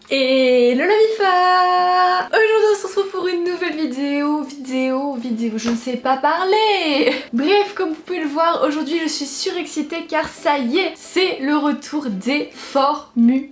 Et le Mifa! Aujourd'hui on se retrouve pour une nouvelle vidéo, je ne sais pas parler. Bref, comme vous pouvez le voir, aujourd'hui je suis surexcitée car ça y est, c'est le retour des formulaires.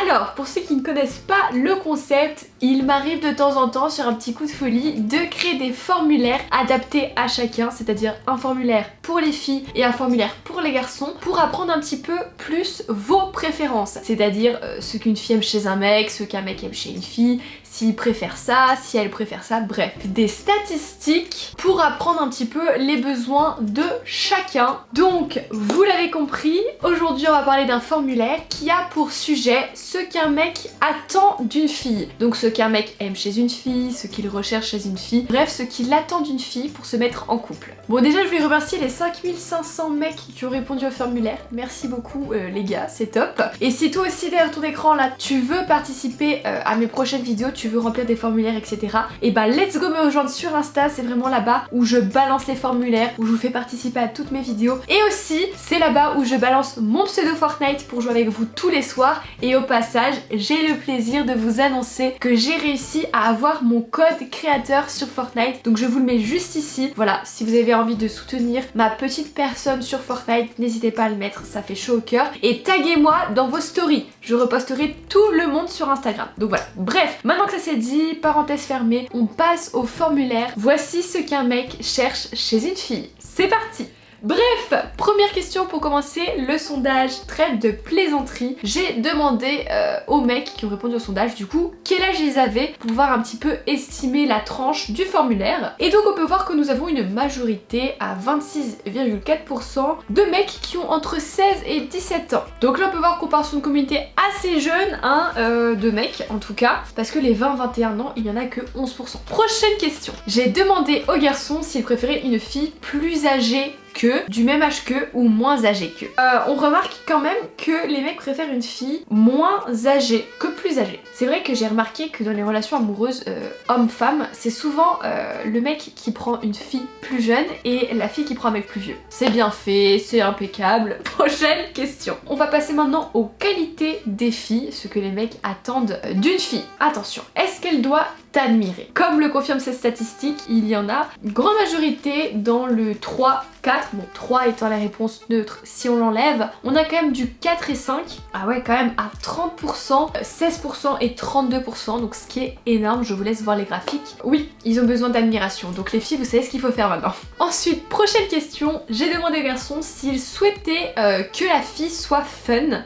Alors, pour ceux qui ne connaissent pas le concept, il m'arrive de temps en temps sur un petit coup de folie de créer des formulaires adaptés à chacun, c'est-à-dire un formulaire pour les filles et un formulaire pour les garçons, pour apprendre un petit peu plus vos préférences, c'est-à-dire ce qu'une fille aime chez un mec, ce qu'un mec aime chez une fille, s'il préfère ça, si elle préfère ça, bref. Des statistiques pour apprendre un petit peu les besoins de chacun. Donc, vous l'avez compris, aujourd'hui on va parler d'un formulaire qui a pour sujet ce qu'un mec attend d'une fille. Donc ce qu'un mec aime chez une fille, ce qu'il recherche chez une fille, bref, ce qu'il attend d'une fille pour se mettre en couple. Bon, déjà je voulais remercier les 5500 mecs qui ont répondu au formulaire. Merci beaucoup les gars, c'est top. Et si toi aussi derrière ton écran là, tu veux participer à mes prochaines vidéos, tu veux remplir des formulaires, etc. Et bah let's go me rejoindre sur Insta, c'est vraiment là-bas où je balance les formulaires, où je vous fais participer à toutes mes vidéos. Et aussi, c'est là-bas où je balance mon pseudo Fortnite pour jouer avec vous tous les soirs. Et au passage, j'ai le plaisir de vous annoncer que j'ai réussi à avoir mon code créateur sur Fortnite. Donc je vous le mets juste ici. Voilà, si vous avez envie de soutenir ma petite personne sur Fortnite, n'hésitez pas à le mettre, ça fait chaud au cœur. Et taguez-moi dans vos stories. Je reposterai tout le monde sur Instagram. Donc voilà, bref, maintenant que ça c'est dit, parenthèse fermée, on passe au formulaire. Voici ce qu'un mec cherche chez une fille. C'est parti! Bref, première question pour commencer, le sondage traite de plaisanterie. J'ai demandé aux mecs qui ont répondu au sondage du coup quel âge ils avaient pour pouvoir un petit peu estimer la tranche du formulaire. Et donc on peut voir que nous avons une majorité à 26,4% de mecs qui ont entre 16 et 17 ans. Donc là on peut voir qu'on part sur une communauté assez jeune, hein, de mecs en tout cas, parce que les 20-21 ans il y en a que 11%. Prochaine question, j'ai demandé aux garçons s'ils préféraient une fille plus âgée que, du même âge que ou moins âgé que. On remarque quand même que les mecs préfèrent une fille moins âgée que plus âgée. C'est vrai que j'ai remarqué que dans les relations amoureuses homme-femme, c'est souvent le mec qui prend une fille plus jeune et la fille qui prend un mec plus vieux. C'est bien fait, c'est impeccable. Prochaine question. On va passer maintenant aux qualités des filles, ce que les mecs attendent d'une fille. Attention, est-ce qu'elle doit t'admirer? Comme le confirment ces statistiques, il y en a une grande majorité dans le 3, 4, bon 3 étant la réponse neutre si on l'enlève, on a quand même du 4 et 5, ah ouais quand même à 30%, 16% et 32%, donc ce qui est énorme, je vous laisse voir les graphiques. Oui, ils ont besoin d'admiration, donc les filles vous savez ce qu'il faut faire maintenant. Ensuite, prochaine question, j'ai demandé aux garçons s'ils souhaitaient que la fille soit fun,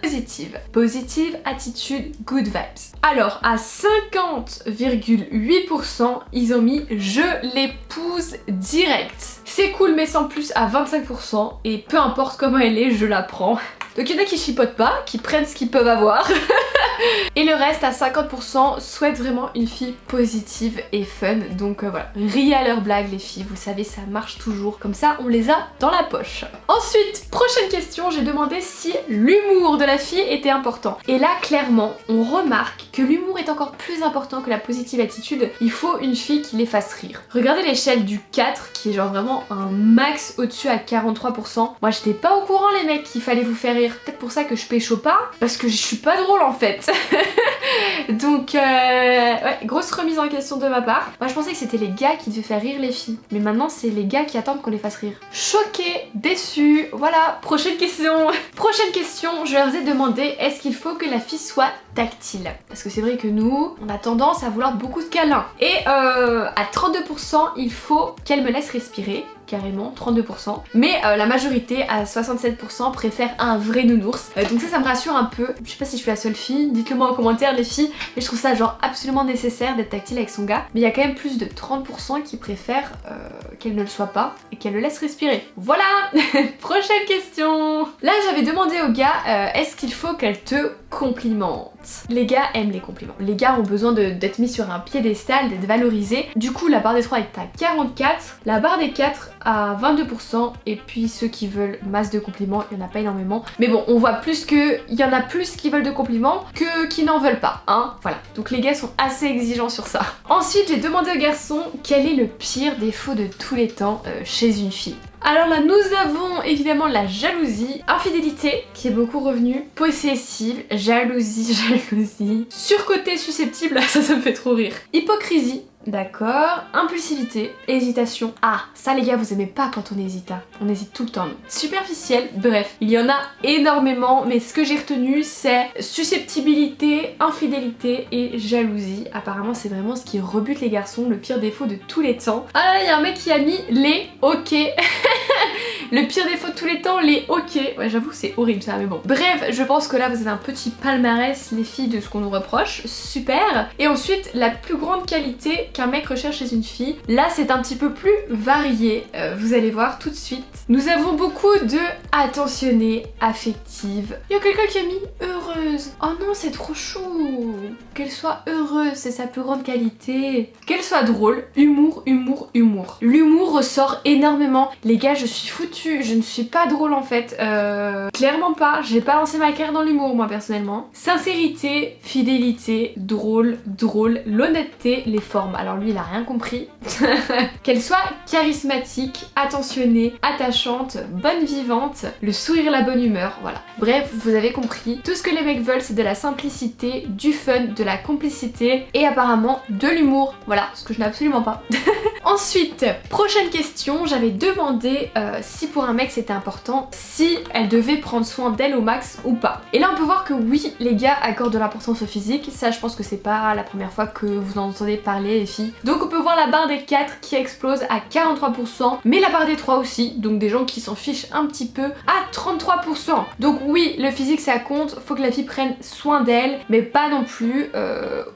positive attitude, good vibes. Alors à 50,8%, ils ont mis je l'épouse direct. C'est cool mais sans plus à 25% et peu importe comment elle est, je la prends. Donc il y en a qui chipotent pas, qui prennent ce qu'ils peuvent avoir. Et le reste à 50% souhaitent vraiment une fille positive et fun. Donc voilà, riez à leurs blagues les filles, vous savez ça marche toujours. Comme ça on les a dans la poche. Ensuite, prochaine question, j'ai demandé si l'humour de la fille était important. Et là clairement, on remarque que l'humour est encore plus important que la positive attitude. Il faut une fille qui les fasse rire. Regardez l'échelle du 4 qui est genre vraiment un max au-dessus à 43%. Moi j'étais pas au courant les mecs qu'il fallait vous faire rire. Peut-être pour ça que je pécho pas, parce que je suis pas drôle en fait. Donc ouais, grosse remise en question de ma part. Moi je pensais que c'était les gars qui devaient faire rire les filles, mais maintenant c'est les gars qui attendent qu'on les fasse rire. Choquée, déçue, voilà. Prochaine question. Prochaine question, je leur ai demandé est-ce qu'il faut que la fille soit tactile, parce que c'est vrai que nous on a tendance à vouloir beaucoup de câlins, et à 32% il faut qu'elle me laisse respirer, carrément 32%, mais la majorité à 67% préfère un vrai nounours, donc ça me rassure un peu. Je sais pas si je suis la seule fille, dites-le moi en commentaire les filles, mais je trouve ça genre absolument nécessaire d'être tactile avec son gars, mais il y a quand même plus de 30% qui préfèrent qu'elle ne le soit pas et qu'elle le laisse respirer. Voilà. Prochaine question. Là j'avais demandé au gars est-ce qu'il faut qu'elle te complimente. Les gars aiment les compliments, les gars ont besoin d'être mis sur un piédestal, d'être valorisés. Du coup la barre des 3 est à 44, la barre des 4 à 22%, et puis ceux qui veulent masse de compliments, il n'y en a pas énormément. Mais bon, on voit plus que il y en a plus qui veulent de compliments que qui n'en veulent pas, hein. Voilà, donc les gars sont assez exigeants sur ça. Ensuite, j'ai demandé aux garçons quel est le pire défaut de tous les temps chez une fille. Alors là, nous avons évidemment la jalousie, infidélité qui est beaucoup revenue, possessive, jalousie, surcoté susceptible, ça me fait trop rire, hypocrisie. D'accord, impulsivité, hésitation. Ah, ça les gars, vous aimez pas quand on hésite, hein. On hésite tout le temps. Superficiel, bref, il y en a énormément, mais ce que j'ai retenu c'est susceptibilité, infidélité et jalousie. Apparemment c'est vraiment ce qui rebute les garçons, le pire défaut de tous les temps. Ah là là, il y a un mec qui a mis les ok. Le pire défaut de tous les temps, les ok. Ouais, j'avoue c'est horrible ça, mais bon. Bref, je pense que là vous avez un petit palmarès les filles de ce qu'on nous reproche, super. Et ensuite, la plus grande qualité qu'un mec recherche chez une fille, là c'est un petit peu plus varié, vous allez voir tout de suite. Nous avons beaucoup de attentionnée, affective. Il y a quelqu'un qui a mis heureuse. Oh non, c'est trop chou. Qu'elle soit heureuse, c'est sa plus grande qualité. Qu'elle soit drôle, humour. L'humour ressort énormément. Les gars, je suis foutue, je ne suis pas drôle en fait. Clairement pas, j'ai pas lancé ma carrière dans l'humour moi personnellement. Sincérité, fidélité, drôle, l'honnêteté, les formes. Alors lui il a rien compris. Qu'elle soit charismatique, attentionnée, attachante, bonne vivante, le sourire, la bonne humeur, voilà. Bref, vous avez compris. Tout ce que les mecs veulent c'est de la simplicité, du fun, de la complicité et apparemment de l'humour. Voilà, ce que je n'ai absolument pas. Ensuite, prochaine question, j'avais demandé si pour un mec c'était important, si elle devait prendre soin d'elle au max ou pas. Et là on peut voir que oui, les gars accordent de l'importance au physique, ça je pense que c'est pas la première fois que vous en entendez parler les filles. Donc on peut voir la barre des 4 qui explose à 43%, mais la barre des 3 aussi, donc des gens qui s'en fichent un petit peu à 33%. Donc oui, le physique ça compte, faut que la fille prenne soin d'elle, mais pas non plus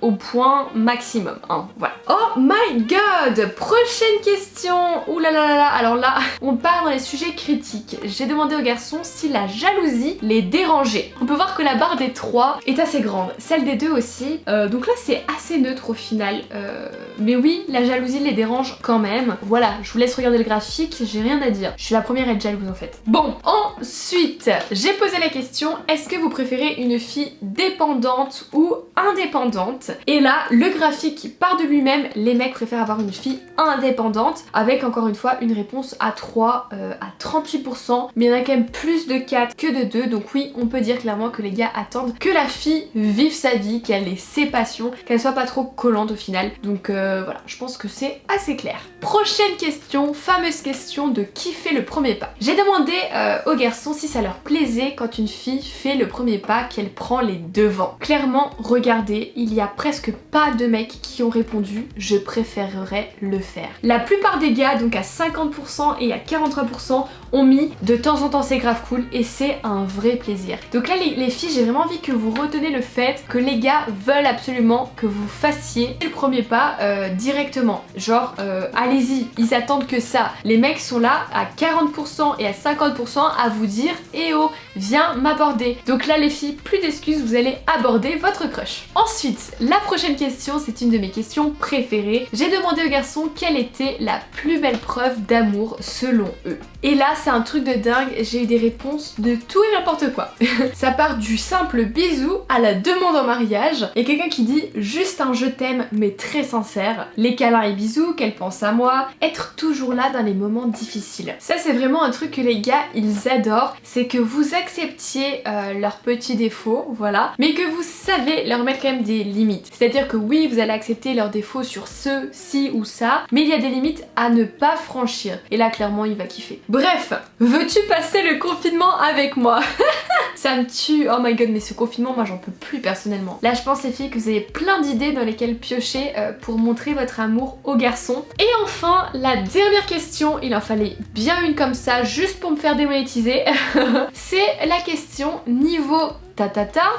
au point maximum, hein, voilà. Oh my god, prochaine question. Ouh là là là là, alors là, on part dans les sujets critiques. J'ai demandé aux garçons si la jalousie les dérangeait. On peut voir que la barre des 3 est assez grande, celle des 2 aussi, donc là c'est assez neutre au final, mais oui, la jalousie les dérange quand même. Voilà, je vous laisse regarder le graphique, j'ai rien à dire. Je suis la première à être jalouse en fait. Bon, ensuite, j'ai posé la question, est-ce que vous préférez une fille dépendante ou indépendante? Et là, le graphique part de lui-même, les mecs préfèrent avoir une fille indépendante, avec encore une fois une réponse à 3 à 38%, mais il y en a quand même plus de 4 que de 2, donc oui, on peut dire clairement que les gars attendent que la fille vive sa vie, qu'elle ait ses passions, qu'elle soit pas trop collante au final. Donc voilà, je pense que c'est assez clair. Prochaine question, fameuse question de qui fait le premier pas. J'ai demandé aux garçons si ça leur plaisait quand une fille fait le premier pas, qu'elle prend les devants. Clairement, regardez, il y a presque pas de mecs qui ont répondu « je préférerais le faire ». La plupart des gars, donc à 50% et à 43%, ont mis « de temps en temps c'est grave cool » et c'est un vrai plaisir. Donc là les filles, j'ai vraiment envie que vous retenez le fait que les gars veulent absolument que vous fassiez le premier pas directement. Genre allez-y, ils attendent que ça. Les mecs sont là à 40% et à 50% à vous dire « eh oh, viens m'aborder ». Donc là les filles, plus d'excuses, vous allez aborder votre crush. Ensuite, la prochaine question, c'est une de mes questions préférées. J'ai demandé aux garçons quelle était la plus belle preuve d'amour selon eux. Et là c'est un truc de dingue, j'ai eu des réponses de tout et n'importe quoi. Ça part du simple bisou à la demande en mariage. Il y a quelqu'un qui dit juste un je t'aime mais très sincère, les câlins et bisous, qu'elle pense à moi, être toujours là dans les moments difficiles. Ça c'est vraiment un truc que les gars ils adorent, c'est que vous acceptiez leurs petits défauts, voilà, mais que vous savez leur mettre quand même des limites. C'est-à-dire que oui, vous allez accepter leurs défauts sur ce, ci ou ça, mais il y a des limites à ne pas franchir. Et là clairement il va kiffer. Bref, veux-tu passer le confinement avec moi? Ça me tue, oh my god, mais ce confinement moi j'en peux plus personnellement. Là je pense les filles que vous avez plein d'idées dans lesquelles piocher pour montrer votre amour aux garçons. Et enfin la dernière question, il en fallait bien une comme ça juste pour me faire démonétiser. C'est la question niveau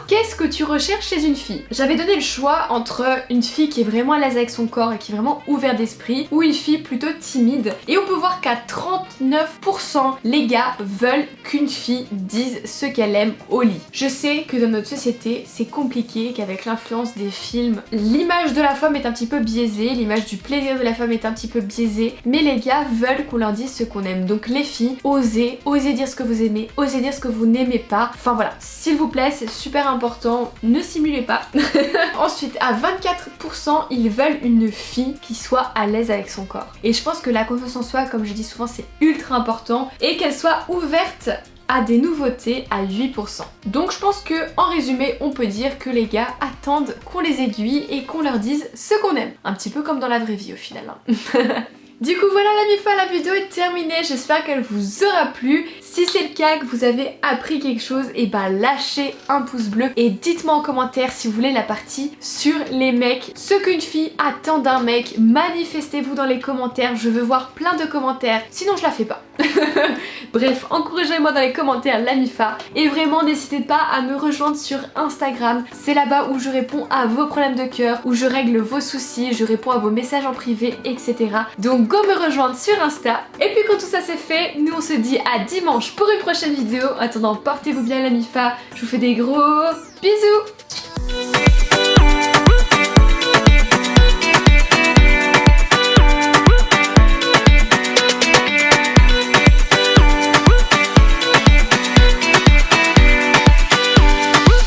qu'est-ce que tu recherches chez une fille? J'avais donné le choix entre une fille qui est vraiment à l'aise avec son corps et qui est vraiment ouverte d'esprit ou une fille plutôt timide. Et on peut voir qu'à 39% les gars veulent qu'une fille dise ce qu'elle aime au lit. Je sais que dans notre société c'est compliqué, qu'avec l'influence des films, l'image de la femme est un petit peu biaisée, l'image du plaisir de la femme est un petit peu biaisée, mais les gars veulent qu'on leur dise ce qu'on aime. Donc les filles, osez dire ce que vous aimez, osez dire ce que vous n'aimez pas. Enfin voilà, s'il vous plaît, vrai c'est super important, ne simulez pas. Ensuite à 24% ils veulent une fille qui soit à l'aise avec son corps. Et je pense que la confiance en soi, comme je dis souvent, c'est ultra important et qu'elle soit ouverte à des nouveautés à 8%. Donc je pense que en résumé on peut dire que les gars attendent qu'on les aiguille et qu'on leur dise ce qu'on aime. Un petit peu comme dans la vraie vie au final. Du coup voilà la mi-fois, la vidéo est terminée, j'espère qu'elle vous aura plu. Si c'est le cas, que vous avez appris quelque chose, et ben lâchez un pouce bleu et dites-moi en commentaire si vous voulez la partie sur les mecs, ce qu'une fille attend d'un mec. Manifestez-vous dans les commentaires, je veux voir plein de commentaires, sinon je la fais pas. Bref, encouragez-moi dans les commentaires la mi-fa et vraiment n'hésitez pas à me rejoindre sur Instagram, c'est là-bas où je réponds à vos problèmes de cœur, où je règle vos soucis, je réponds à vos messages en privé, etc. Donc go me rejoindre sur Insta. Et puis quand tout ça c'est fait, nous on se dit à dimanche pour une prochaine vidéo. En attendant, portez-vous bien la mi-fa, je vous fais des gros bisous.